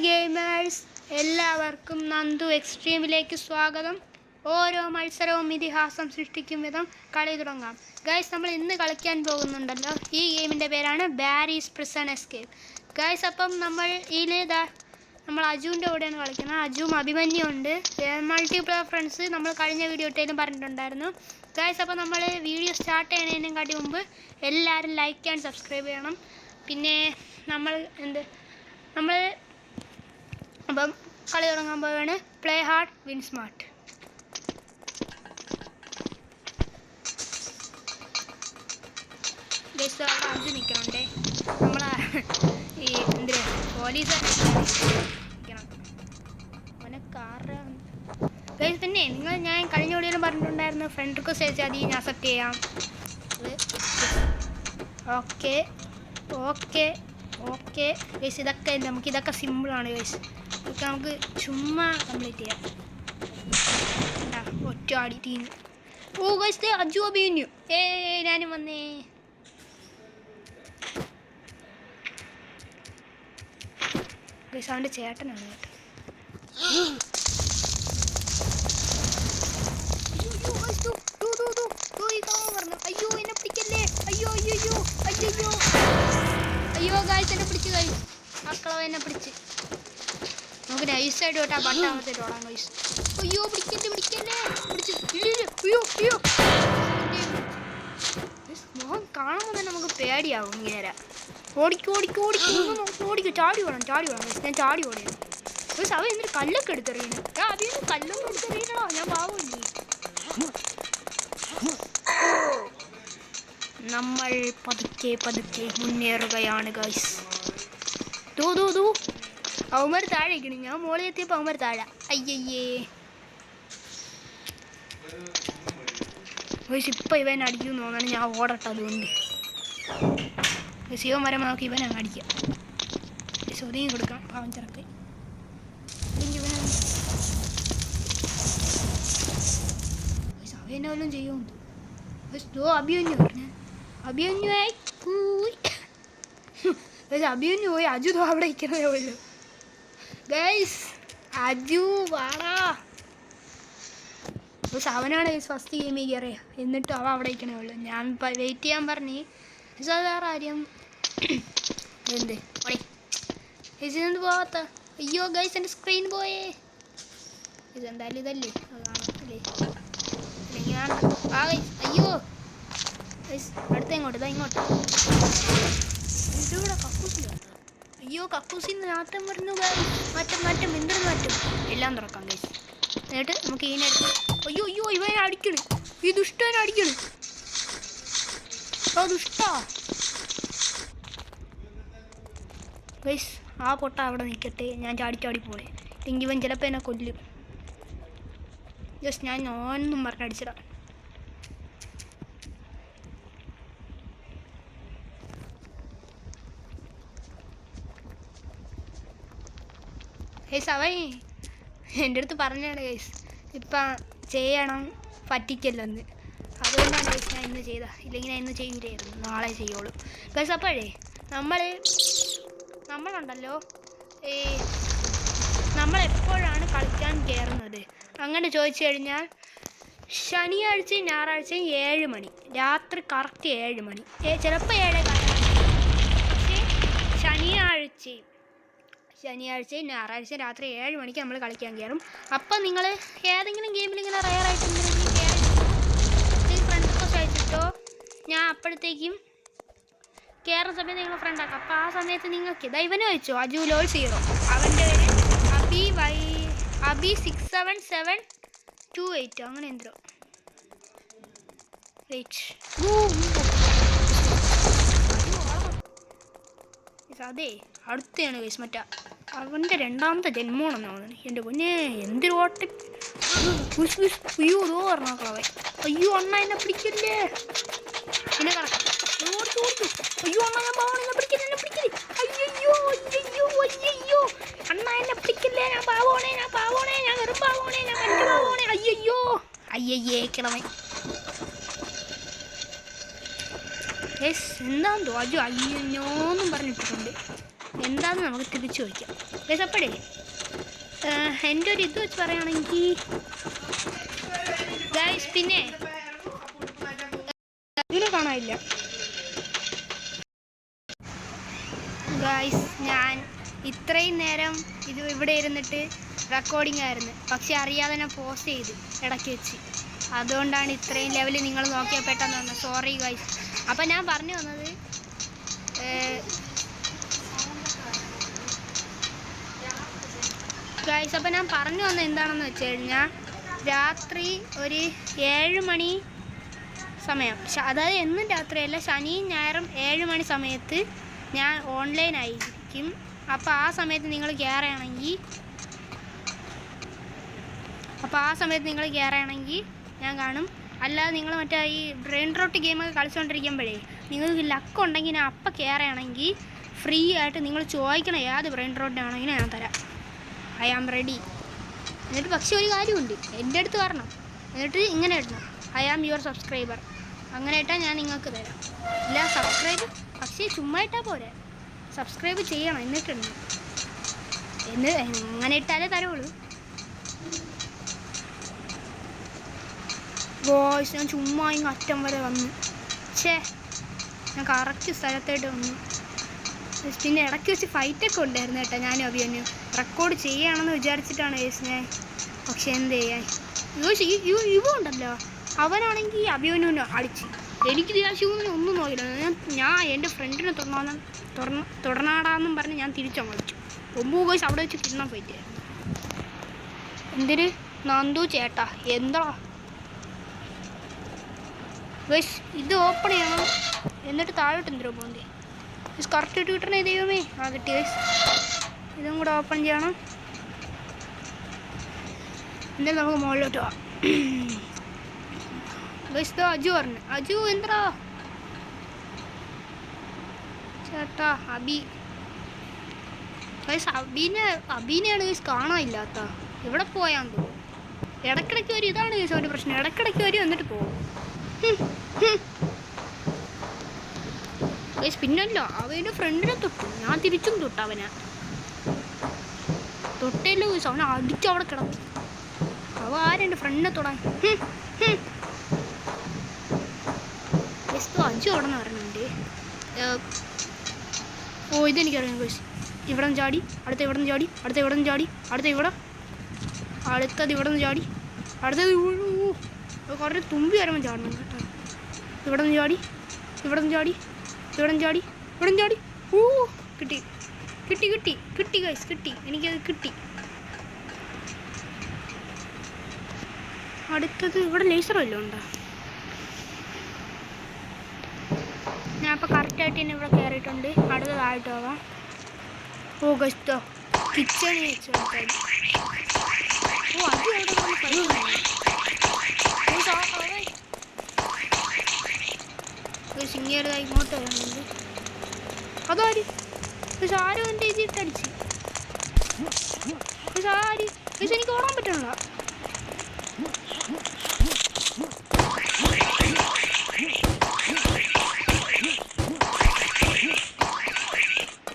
Gamers എല്ലാവർക്കും നന്ദു എക്സ്ട്രീമിലേക്ക് സ്വാഗതം. ഓരോ മത്സരവും ഇതിഹാസം സൃഷ്ടിക്കും വിധം കളി തുടങ്ങാം. ഗൈസ്, നമ്മൾ ഇന്ന് കളിക്കാൻ പോകുന്നുണ്ടല്ലോ, ഈ ഗെയിമിൻ്റെ പേരാണ് ബാരീസ് പ്രിസൺ എസ്കേപ്പ്. ഗൈസ്, അപ്പം നമ്മൾ അജുവിൻ്റെ കൂടെയാണ് കളിക്കുന്നത്. അജുവും അഭിമന്യും ഉണ്ട്. മൾട്ടിപ്ലെയർ ഫ്രണ്ട്സ് നമ്മൾ കഴിഞ്ഞ വീഡിയോ ഇട്ടേലും പറഞ്ഞിട്ടുണ്ടായിരുന്നു. ഗൈസ്, അപ്പോൾ നമ്മൾ വീഡിയോ സ്റ്റാർട്ട് ചെയ്യുന്നതിനെക്കാട്ടി മുമ്പ് എല്ലാവരും ലൈക്ക് ആൻഡ് സബ്സ്ക്രൈബ് ചെയ്യണം. പിന്നെ നമ്മൾ അപ്പം കളി തുടങ്ങാൻ പോവുകയാണ്. Play hard win smart. Guys, അവിടെ അഞ്ച് നിൽക്കണുണ്ടേ. നമ്മളെ ഈ പോലീസ് നിൽക്കണം. അവനെ കാറ് ഗൈസ്. പിന്നെ ഞാൻ കഴിഞ്ഞ വീഡിയോയിലും പറഞ്ഞിട്ടുണ്ടായിരുന്നു, ഫ്രണ്ട് റിക്വസ്റ്റ് അയച്ചാൽ മതി, ഞാൻ അക്സെപ്റ്റ് ചെയ്യാം. ഓക്കെ ഓക്കെ ഓക്കെ ഗൈസ്, നമുക്കിതൊക്കെ സിമ്പിളാണ് ഗൈസ്. ഇതൊക്കെ നമുക്ക് ചുമ്മാ കംപ്ലീറ്റ് ചെയ്യാം. ഒറ്റ അടി തീന്നു. ഓ ഗൈസ്, അജു അഭിമന്യു. ഞാനും വന്നേ. ഗൈസ്, അവൻ്റെ ചേട്ടനാണ് കേട്ടോ. അയ്യോ എന്നെ പിടിക്കല്ലേ. അയ്യോ അയ്യോ അയ്യോ അയ്യോ ഗൈസ്, എന്നെ പിടിച്ച് ഗൈസ്. മക്കളോ എന്നെ പിടിച്ച്. നമുക്ക് നൈസായിട്ട് തൊട്ട് ആ ബട്ടാമത്തേട്ട് ഓടാം ഗൈസ്. അയ്യോ പിടിക്കല്ലേ പിടിച്ച്. അയ്യോ അയ്യോ മോഹം കാണുമ്പോൾ തന്നെ നമുക്ക് പേടിയാവും. ഇങ്ങനെ ഓടിക്കും ചാടി വേണം ഗൈസ്. ഞാൻ ചാടി ഓടിയാണ് ഗൈസ്. അവൻ എന്നിട്ട് കല്ലൊക്കെ എടുത്തെറിയണം. കല്ലൊക്കെ എടുത്തെറിയണോ? ഞാൻ പാവമില്ലേ. നമ്മൾ പതുക്കെ മുന്നേറുകയാണ് ഗൈസ്. അവന്മാർ താഴെ ഇരിക്കണം. ഞാൻ മോളിൽ എത്തിയപ്പോൾ അവന്മാർ താഴെ. അയ്യയ്യേ ഗൈസ്, ഇപ്പം ഇവൻ അടിക്കുമെന്ന് തോന്നാണ്. ഞാൻ ഓടട്ടെ അതുകൊണ്ട്. ശിവൻ വരെ നോക്കി ഇവൻ അങ്ങ് അടിക്കാം. ഒതുങ്ങി കൊടുക്കാം പാവം ചിറക്ക്. അവനെ വല്ലതും ചെയ്യുമോ? അഭിമന്യു പറഞ്ഞു. അഭിമന്യുവായി അഭിമന്യു പോയി. അജു അവിടെ ഇരിക്കണേ ഉള്ളൂ ഗൈസ്. അജു വാടാ. അവനാണ് ഗൈസ് ഫസ്റ്റ് ഗെയിമിൽ കയറിയ. എന്നിട്ടും അവിടെ ഇരിക്കണേ ഉള്ളൂ. ഞാൻ വെയിറ്റ് ചെയ്യാൻ പറഞ്ഞു. വേറെ ആര്യം എന്ത് ഇതെന്ത് പോവാത്ത. അയ്യോ ഗൈസ്, എൻ്റെ സ്ക്രീൻ പോയേ. ഇതെന്തായാലും ഇതല്ലേ കാണത്തില്ലേ. അയ്യോ ഗൈസ്, അടുത്ത ഇങ്ങോട്ട് ഇങ്ങോട്ട്. ഇതിവിടെ കക്കൂസില്ല. അയ്യോ കക്കൂസിന്ന് നാട്ടം വരുന്നു ഗൈസ്. മാറ്റം എന്തൊരു മാറ്റം. എല്ലാം തുറക്കാം ഗൈസ്. എന്നിട്ട് നമുക്ക് ഇതിനടുത്ത്. അയ്യോ ഇവനെ അടിക്കണ്. ഈ ദുഷ്ടനെ അടിക്കണ്. ദുഷ്ടാ ഗൈസ്. ആ പൊട്ട അവിടെ നിൽക്കട്ടെ. ഞാൻ ചാടി പോണേ. എങ്കിൽ ഇവൻ ചിലപ്പോൾ എന്നെ കൊല്ലും. ജസ്റ്റ് ഞാൻ നോന്നും പറഞ്ഞടിച്ചിടാം. ഗൈസ്, അവൻ എൻ്റെ അടുത്ത് പറഞ്ഞാണ് ഗൈസ്, ഇപ്പം ചെയ്യണം പറ്റിക്കല്ലെന്ന്. അതുകൊണ്ടാണ് ഗൈസ് ഞാൻ ഇന്ന് ചെയ്ത. ഇല്ലെങ്കിൽ ഞാൻ ഇന്ന് ചെയ്യില്ലായിരുന്നു. നാളെ ചെയ്യുള്ളൂ ഗൈസ്. അപ്പോഴേ നമ്മളുണ്ടല്ലോ, നമ്മളെപ്പോഴാണ് കളിക്കാൻ കയറുന്നത് അങ്ങനെ ചോദിച്ചു കഴിഞ്ഞാൽ ശനിയാഴ്ചയും ഞായറാഴ്ചയും 7 മണി രാത്രി, കറക്റ്റ് 7 മണി. ചിലപ്പോൾ 7:15. പക്ഷേ ശനിയാഴ്ചയും ഞായറാഴ്ചയും രാത്രി 7 മണിക്ക് നമ്മൾ കളിക്കാൻ കയറും. അപ്പം നിങ്ങൾ ഏതെങ്കിലും ഗെയിമിൽ ഇങ്ങനെ റയറായിട്ടുണ്ടെങ്കിൽ ഫ്രണ്ട് റിക്വസ്റ്റ് അയച്ചിട്ടോ. ഞാൻ അപ്പോഴത്തേക്കും കയറുന്ന സമയത്ത് നിങ്ങൾ ഫ്രണ്ടാക്കാം. അപ്പോൾ ആ സമയത്ത് നിങ്ങൾക്ക് ഇവനെ വെച്ചോ, അജു ലോൾ 0. അവൻ്റെ പേര് അബി 67728 അങ്ങനെ എന്തോ. അതെ, അടുത്താണ് ഗൈസ്. അവൻ്റെ രണ്ടാമത്തെ ജന്മമാണെന്ന് തോന്നുന്നു. എൻ്റെ പൊന്നെ എന്തൊരു ഓട്ടം. അയ്യോ ഇതോ പറഞ്ഞോക്കളവൻ. അയ്യോ അണ്ണ എന്നെ പിടിക്കല്ലേ. എന്നെ കറക്കം. അയ്യോ അണ്ണ ഞാൻ പാവണ. എന്നെ പിടിക്കല്ലേ. അയ്യോ അണ്ണ എന്നെ പിടിക്കല്ലേ. ഞാൻ പാവോണേ ഞാൻ വെറും പാവോണേ, ഞാൻ കണ്ടു പാവോണേ. അയ്യയ്യേ കിളവൻ. എന്താന്തോ അജു അയ്യോന്നും പറഞ്ഞിട്ടുണ്ട്. എന്താണെന്ന് നമുക്ക് തിരിച്ചു ചോദിക്കാം. ഗൈസ് അപ്പോഴേ എൻ്റെ ഒരു ഇത് വെച്ച് പറയുകയാണെങ്കിൽ ഗൈസ് പിന്നെ ഇതിനെ കാണാനില്ല ഗൈസ്. ഞാൻ ഇത്രയും നേരം ഇത് ഇവിടെ ഇരുന്നിട്ട് റെക്കോർഡിംഗ് ആയിരുന്നു, പക്ഷെ അറിയാതെ ഞാൻ പോസ്റ്റ് ചെയ്ത് ഇടയ്ക്ക് വെച്ച്. അതുകൊണ്ടാണ് ഇത്രയും ലെവലിൽ നിങ്ങൾ നോക്കിയാൽ പെട്ടെന്ന് വന്നത്. Sorry guys. അപ്പം ഞാൻ പറഞ്ഞു വന്നത് ഗൈസ്, അപ്പം ഞാൻ പറഞ്ഞു വന്നത് എന്താണെന്ന് വെച്ച് കഴിഞ്ഞാൽ രാത്രി ഒരു 7 മണി സമയം, അതായത് എന്നും രാത്രിയല്ല, ശനിയും ഞായറും 7 മണി സമയത്ത് ഞാൻ ഓൺലൈൻ ആയിരിക്കും. അപ്പോൾ ആ സമയത്ത് നിങ്ങൾ കയറുകയാണെങ്കിൽ ഞാൻ കാണും. അല്ലാതെ നിങ്ങൾ മറ്റേ ഈ ബ്രെയിൻ റോട്ട് ഗെയിമൊക്കെ കളിച്ചുകൊണ്ടിരിക്കുമ്പോഴേ നിങ്ങൾക്ക് ലക്ക് ഉണ്ടെങ്കിൽ ഞാൻ അപ്പം കയറുകയാണെങ്കിൽ ഫ്രീ ആയിട്ട് നിങ്ങൾ ചോദിക്കണം ഏത് ബ്രെയിൻ റോട്ടിനാണെങ്കിലും ഞാൻ തരാം. I am ready. എന്നിട്ട് പക്ഷേ ഒരു കാര്യമുണ്ട്, എൻ്റെ അടുത്ത് വരണം, എന്നിട്ട് ഇങ്ങനെ ഇടണം, ഐ ആം യുവർ സബ്സ്ക്രൈബർ. അങ്ങനെ ഇട്ടാൽ ഞാൻ നിങ്ങൾക്ക് തരാം. ഇല്ല സബ്സ്ക്രൈബ്, പക്ഷേ ചുമ്മാ ഇട്ടാൽ പോരെ, സബ്സ്ക്രൈബ് ചെയ്യണം എന്നിട്ടുണ്ട്. അങ്ങനെ ഇട്ടാലേ തരുള്ളൂ. ബോയ്സ്, ഞാൻ ചുമ്മാ ഇങ്ങ് അറ്റം വരെ വന്നു. ഞാൻ കറക്റ്റ് സ്ഥലത്തായിട്ട് വന്നു. പിന്നെ ഇടയ്ക്ക് വെച്ച് ഫൈറ്റൊക്കെ ഉണ്ടായിരുന്നു കേട്ടോ. ഞാനും അഭിമന്യു റെക്കോർഡ് ചെയ്യുകയാണെന്ന് വിചാരിച്ചിട്ടാണ് കേസ് ഞാൻ, പക്ഷെ എന്ത് ചെയ്യാൻ. ഇവ ഉണ്ടല്ലോ, അവനാണെങ്കിൽ അഭിമന്യുവിനെ അടിച്ച്, എനിക്ക് ദേഷ്യമൊന്നും ഒന്നും നോക്കില്ല. ഞാൻ എൻ്റെ ഫ്രണ്ടിനെ തുടർന്നാടാന്നും പറഞ്ഞ് ഞാൻ തിരിച്ചങ്ങ് അടിച്ചു. 9 കേസ് അവിടെ വെച്ച് കിടന്നാൽ പോയിട്ട്. എന്തിന് നന്ദു ചേട്ടാ എന്താ ഗൈസ്, ഇത് ഓപ്പൺ ചെയ്യണം, എന്നിട്ട് താഴോട്ട് എന്തോ പോകുന്നത് ഗൈസ്. കറക്റ്റ് ഇട്ട് കിട്ടണേ ദൈവമേ. കിട്ടി ഗൈസ്. ഇതും കൂടെ ഓപ്പൺ ചെയ്യണം, എന്നിട്ട് നമുക്ക് മുകളിലോട്ട് പോവാം ഗൈസ്. അജു പറഞ്ഞു, അജു എന്താ ചേട്ടാ ഗൈസ്. അബീനെയാണ് ഗൈസ് കാണാനില്ലാത്ത, എവിടെ പോയാന്ന് തോന്നുന്നു. ഇടയ്ക്കിടയ്ക്ക് വരും, ഇതാണ് ഗൈസ് അവൻ്റെ പ്രശ്നം. ഇടയ്ക്കിടയ്ക്ക് വരും എന്നിട്ട് പോകും ഗൈസ്. പിന്നല്ല, അവൻ്റെ ഫ്രണ്ടിനെ തൊട്ടു, ഞാൻ തിരിച്ചും തൊട്ടു. അവനെ തൊട്ടല്ലോ ഗൈസ്, അവനെ അടിച്ച് അവിടെ കിടന്നു. അവ ആരെൻ്റെ ഫ്രണ്ടിനെ തൊടാൻ ഗൈസ്. അജു അവിടെ നിന്ന് പറയുന്നുണ്ട്. ഓ ഇതെനിക്കറിയാം ഗൈസ്. ഇവിടെ നിന്ന് ചാടി, അടുത്ത ഇവിടെ നിന്ന് ചാടി, അടുത്ത ഇവിടെ നിന്ന് ചാടി, അടുത്തത് ഇവിടെ നിന്ന് ചാടി, അടുത്തത് കുറേ തുമ്പി വരുമ്പോൾ ചാടണം കേട്ടോ. ഇവിടെ നിന്ന് ചാടി, ഇവിടെ നിന്ന് ചാടി, ഇവിടെ നിന്ന് ചാടി, ഇവിടെ നിന്ന് ചാടി. ഓ കിട്ടി കിട്ടി കിട്ടി കിട്ടി ഗൈസ്, കിട്ടി, എനിക്കത് കിട്ടി. അടുത്തത് ഇവിടെ ലേസർ വല്ലതും ഉണ്ടോ? ഞാൻ അപ്പോൾ കറക്റ്റായിട്ട് തന്നെ ഇവിടെ കയറിയിട്ടുണ്ട്. അടുത്തതായിട്ട് പോവാം. ഓ ഗൈസ് കിച്ചണിൽ വെച്ച് കൊടുത്താൽ. ഓ അത് എവിടെ സിംഗേറുതായി ഇങ്ങോട്ട് വരുന്നുണ്ട്. അതാര് ആരും എൻ്റെ ഇതിട്ടടിച്ച് ആര് എനിക്ക് ഓടാൻ പറ്റണില്ല.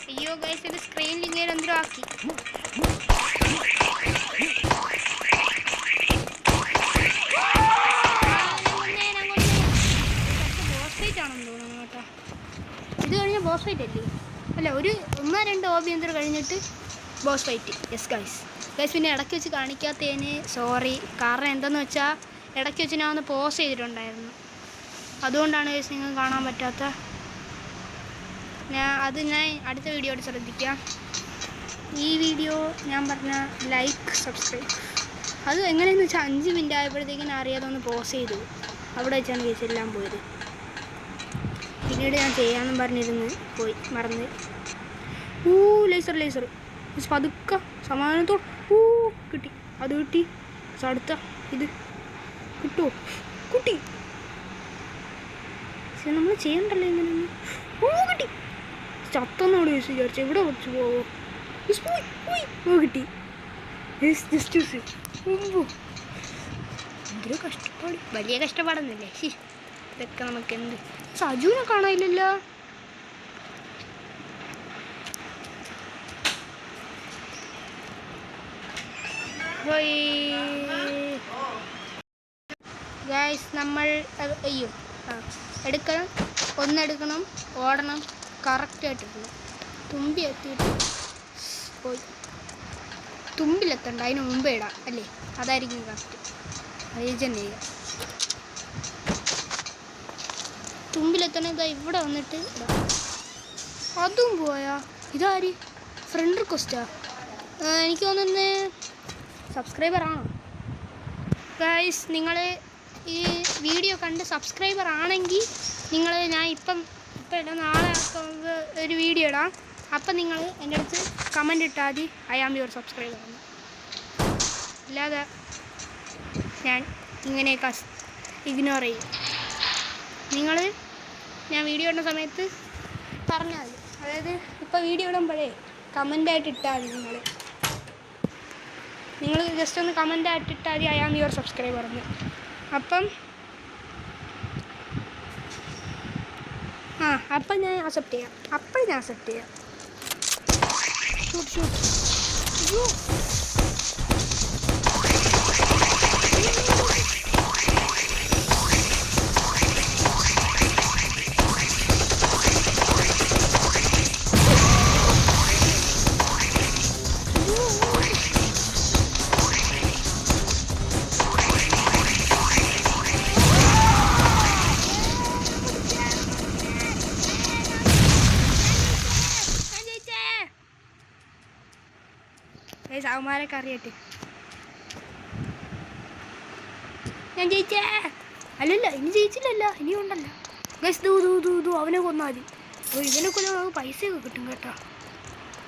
അയ്യോ ഗൈസ്, ഇത് സ്ക്രീനിൽ ഇങ്ങനെ എന്തോ ആക്കി. ഇത് കഴിഞ്ഞ ബോസ് ഫൈറ്റ് അല്ലേ? അല്ല, ഒരു 1-2 ഓബി എന്തോ കഴിഞ്ഞിട്ട് ബോസ് ഫൈറ്റ്. Yes guys. പിന്നെ ഇടയ്ക്ക് വെച്ച് കാണിക്കാത്തതിന് സോറി. കാരണം എന്താണെന്ന് വെച്ചാൽ ഇടയ്ക്ക് വെച്ച് ഞാൻ ഒന്ന് പോസ് ചെയ്തിട്ടുണ്ടായിരുന്നു, അതുകൊണ്ടാണ് ഗൈസ് നിങ്ങൾക്ക് കാണാൻ പറ്റാത്ത. ഞാൻ അടുത്ത വീഡിയോയോട് ശ്രദ്ധിക്കാം. ഈ വീഡിയോ ഞാൻ പറഞ്ഞ ലൈക്ക് സബ്സ്ക്രൈബ് അത് എങ്ങനെയെന്ന് വെച്ചാൽ 5 മിനിറ്റ് ആയപ്പോഴത്തേക്കിനും അറിയാതെ ഒന്ന് പോസ് ചെയ്തു. അവിടെ വെച്ചാണ് ഗൈസ് എല്ലാം പോയത്. പിന്നീട് ഞാൻ ചെയ്യാമെന്നും പറഞ്ഞിരുന്ന് പോയി മറന്ന്. ലേസർ പതുക്കെ സമാധാനത്തോട് കിട്ടി. അത് കിട്ടി. അടുത്ത ഇത് കിട്ടുമോ? കുട്ടി പക്ഷെ നമ്മൾ ചെയ്യണ്ടല്ലോ ഇങ്ങനെയൊന്നും. കിട്ടി. ചത്തൊന്നോട് വിചാരിച്ചു ഇവിടെ കുറച്ച് പോവോ. കിട്ടി. എന്തൊരു കഷ്ടപ്പാട്. വലിയ കഷ്ടപ്പാടൊന്നുമില്ലേ. ഇതൊക്കെ നമുക്ക് എന്ത്. സജുവിനെ കാണാനില്ലല്ലോ. ഗൈസ് നമ്മൾ അയ്യോ എടുക്കണം, ഒന്നെടുക്കണം, ഓടണം, കറക്റ്റായിട്ടിടണം. തുമ്പി എത്തിയിട്ട് പോയി. തുമ്പിലെത്തണ്ട, അതിന് മുമ്പേ ഇടാം അല്ലേ? അതായിരിക്കും കറക്റ്റ്. റീജൻ ചെയ്യുക. തുമ്പിലെത്തണത് ഇവിടെ വന്നിട്ട് ഇടാം. അതും പോയാ? ഇതാര്? ഫ്രണ്ട് റിക്വസ്റ്റാ? എനിക്ക് തോന്നുന്നത് സബ്സ്ക്രൈബറാണോ? ഗൈസ്, നിങ്ങൾ ഈ വീഡിയോ കണ്ട് സബ്സ്ക്രൈബർ ആണെങ്കിൽ ഞാൻ ഇപ്പം നാളെ ഒരു വീഡിയോ ഇടാം. അപ്പം നിങ്ങൾ എൻ്റെ അടുത്ത് കമൻ്റ് ഇട്ടാൽ മതി ഐ ആം യുവർ സബ്സ്ക്രൈബർ എന്ന്. അല്ലാതെ ഞാൻ ഇങ്ങനെയൊക്കെ ഇഗ്നോർ ചെയ്യും. ഞാൻ വീഡിയോ ഇടുന്ന സമയത്ത് പറഞ്ഞാൽ മതി. അതായത് ഇപ്പോൾ വീഡിയോ ഇടുമ്പോഴേ കമൻ്റായിട്ട് ഇട്ടാൽ മതി. നിങ്ങൾ ജസ്റ്റ് ഒന്ന് കമൻ്റായിട്ട് ഇട്ടാൽ മതി ഐ ആം യുവർ സബ്സ്ക്രൈബർ എന്ന്. അപ്പം ഞാൻ അക്സെപ്റ്റ് ചെയ്യാം. ഷൂട്ട് അയ്യോ, അവന്മാരൊക്കെ അറിയട്ടെ. ഞാൻ ജയിച്ചേ. അല്ലല്ല, ഇനി ജയിച്ചില്ലല്ലോ, ഇനിയുണ്ടല്ലോ. ഗൈസ് ദൂ അവനെ കൊന്നാൽ മതി. ഇവനെ കൊല്ലാൻ നമുക്ക് പൈസയൊക്കെ കിട്ടും കേട്ടോ.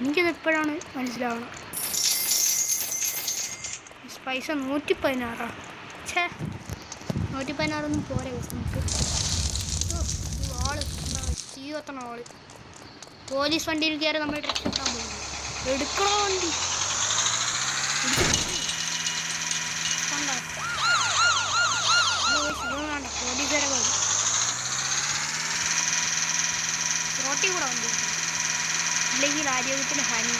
എനിക്കത് എപ്പോഴാണ് മനസ്സിലാവണം. പൈസ 116. 116 പോരെ നമുക്ക്. ആള് തീവത്തണ ആള്. പോലീസ് വണ്ടിയിൽ കയറി നമ്മൾ രക്ഷപ്പെടാൻ പോകും. എടുക്കണോ വണ്ടി? പോലീസുകാരെ പോയി റോട്ടിൽ കൂടെ വണ്ടി ഇല്ലെങ്കിൽ ആരോഗ്യത്തിന് ഹാനി.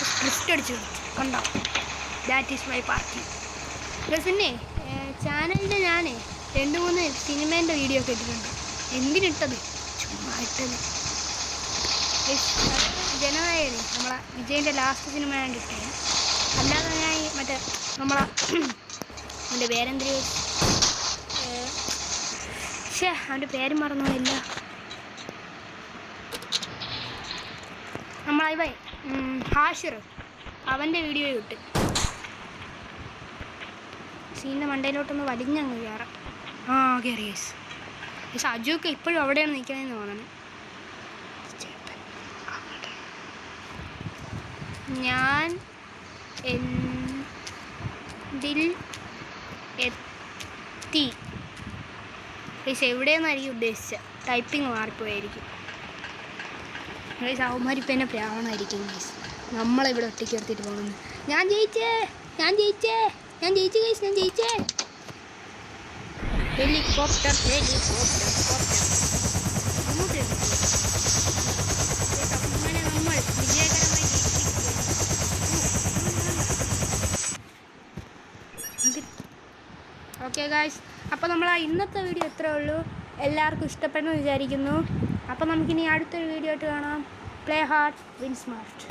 സ്ക്രിപ്റ്റ് അടിച്ചു കണ്ടോ? That is my party. പിന്നെ ചാനലിൽ ഞാൻ 2-3 സിനിമേൻ്റെ വീഡിയോ ഒക്കെ ഇട്ടിട്ടുണ്ട്. എന്തിനിട്ടത്? ചുമ്മാ ഇട്ടത്. ജനനായകൻ നമ്മളെ വിജയൻ്റെ ലാസ്റ്റ് സിനിമ ഞാൻ ഇട്ടത്. അല്ലാതെ ഞാൻ മറ്റേ അവൻ്റെ പേരെന്തിരി അവൻ്റെ പേര് മറന്നില്ല. നമ്മളെ ഹാഷിർ അവൻ്റെ വീഡിയോ ഇട്ട് സീൻ്റെ മണ്ടയിലോട്ടൊന്ന് വലിഞ്ഞങ്ങ് കയറാം. കയറി ഗൈസ്. അജുവൊക്കെ ഇപ്പോഴും അവിടെയാണ് നിൽക്കണമെന്ന് തോന്നണേ. ഞാൻ എന്തിൽ എത്തി ഗൈസ്? എവിടെയെന്നായിരിക്കും ഉദ്ദേശിച്ചത്. Typing മാറിപ്പോയായിരിക്കും guys. അവന്മാരിപ്പോൾ എന്നെ പ്രാവണമായിരിക്കും ഗൈസ്. നമ്മളിവിടെ ഒറ്റയ്ക്ക് എടുത്തിട്ട് പോകുന്നു. ഞാൻ ജയിച്ചേ ഹെലികോപ്റ്റർ അങ്ങനെ നമ്മൾ വിജയകരമായി ഓക്കെ ഗായ്സ്, അപ്പോൾ നമ്മൾ ഇന്നത്തെ വീഡിയോ ഇത്രേ ഉള്ളൂ. എല്ലാവർക്കും ഇഷ്ടപ്പെടുമെന്ന് വിചാരിക്കുന്നു. അപ്പോൾ നമുക്കിനി അടുത്തൊരു വീഡിയോ ആയിട്ട് കാണാം. Play hard, win smart.